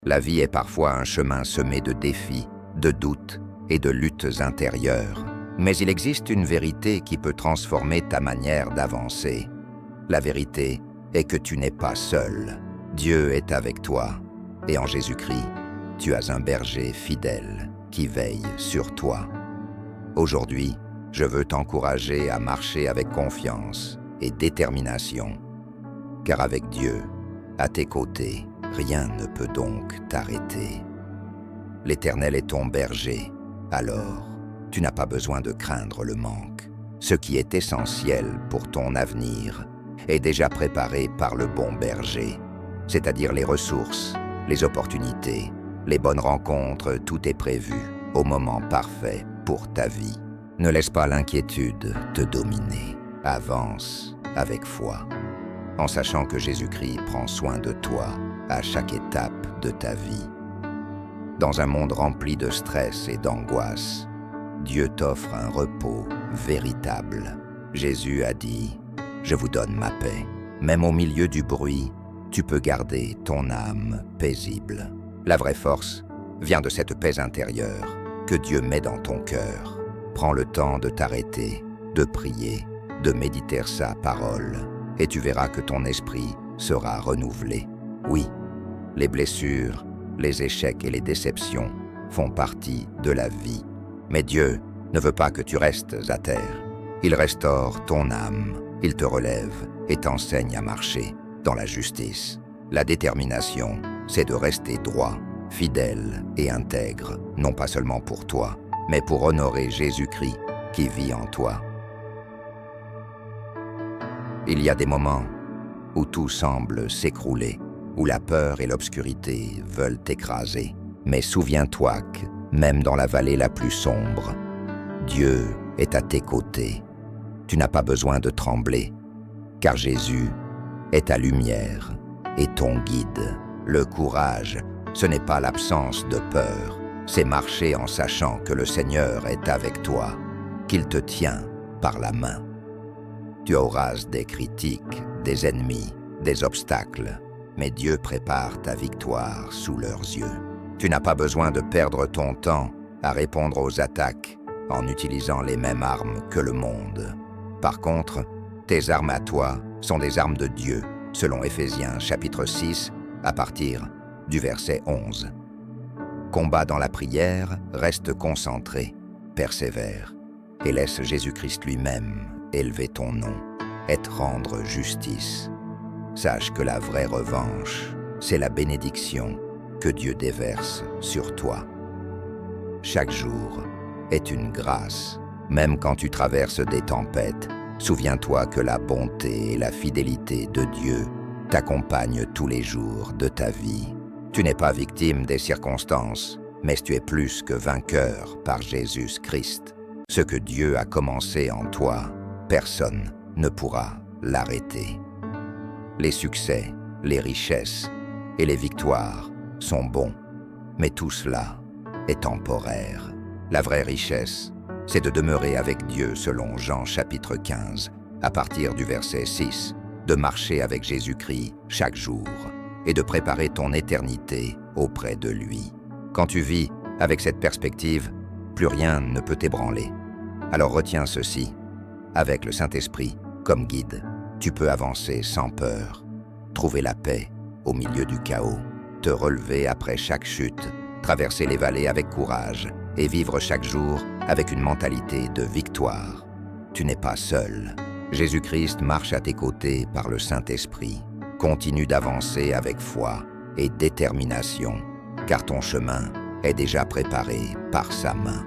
La vie est parfois un chemin semé de défis, de doutes et de luttes intérieures. Mais il existe une vérité qui peut transformer ta manière d'avancer. La vérité est que tu n'es pas seul. Dieu est avec toi. Et en Jésus-Christ, tu as un berger fidèle qui veille sur toi. Aujourd'hui, je veux t'encourager à marcher avec confiance et détermination. Car avec Dieu, à tes côtés, rien ne peut donc t'arrêter. L'Éternel est ton berger, alors tu n'as pas besoin de craindre le manque. Ce qui est essentiel pour ton avenir est déjà préparé par le bon berger, c'est-à-dire les ressources, les opportunités, les bonnes rencontres, tout est prévu au moment parfait pour ta vie. Ne laisse pas l'inquiétude te dominer. Avance avec foi, en sachant que Jésus-Christ prend soin de toi à chaque étape de ta vie. Dans un monde rempli de stress et d'angoisse, Dieu t'offre un repos véritable. Jésus a dit « Je vous donne ma paix ». Même au milieu du bruit, tu peux garder ton âme paisible. La vraie force vient de cette paix intérieure que Dieu met dans ton cœur. Prends le temps de t'arrêter, de prier, de méditer sa parole, et tu verras que ton esprit sera renouvelé. Oui, les blessures, les échecs et les déceptions font partie de la vie. Mais Dieu ne veut pas que tu restes à terre. Il restaure ton âme, il te relève et t'enseigne à marcher dans la justice. La détermination, c'est de rester droit, fidèle et intègre, non pas seulement pour toi, mais pour honorer Jésus-Christ qui vit en toi. Il y a des moments où tout semble s'écrouler, où la peur et l'obscurité veulent t'écraser. Mais souviens-toi que, même dans la vallée la plus sombre, Dieu est à tes côtés. Tu n'as pas besoin de trembler, car Jésus est ta lumière et ton guide. Le courage, ce n'est pas l'absence de peur, c'est marcher en sachant que le Seigneur est avec toi, qu'il te tient par la main. Tu auras des critiques, des ennemis, des obstacles, mais Dieu prépare ta victoire sous leurs yeux. Tu n'as pas besoin de perdre ton temps à répondre aux attaques en utilisant les mêmes armes que le monde. Par contre, tes armes à toi sont des armes de Dieu, selon Éphésiens chapitre 6, à partir du verset 11. Combat dans la prière, reste concentré, persévère, et laisse Jésus-Christ lui-même élever ton nom et te rendre justice. Sache que la vraie revanche, c'est la bénédiction que Dieu déverse sur toi. Chaque jour est une grâce. Même quand tu traverses des tempêtes, souviens-toi que la bonté et la fidélité de Dieu t'accompagnent tous les jours de ta vie. Tu n'es pas victime des circonstances, mais tu es plus que vainqueur par Jésus-Christ. Ce que Dieu a commencé en toi, personne ne pourra l'arrêter. Les succès, les richesses et les victoires sont bons, mais tout cela est temporaire. La vraie richesse, c'est de demeurer avec Dieu selon Jean chapitre 15, à partir du verset 6, de marcher avec Jésus-Christ chaque jour et de préparer ton éternité auprès de lui. Quand tu vis avec cette perspective, plus rien ne peut t'ébranler. Alors retiens ceci, avec le Saint-Esprit comme guide, tu peux avancer sans peur, trouver la paix au milieu du chaos, te relever après chaque chute, traverser les vallées avec courage et vivre chaque jour avec une mentalité de victoire. Tu n'es pas seul. Jésus-Christ marche à tes côtés par le Saint-Esprit. Continue d'avancer avec foi et détermination, car ton chemin est déjà préparé par sa main.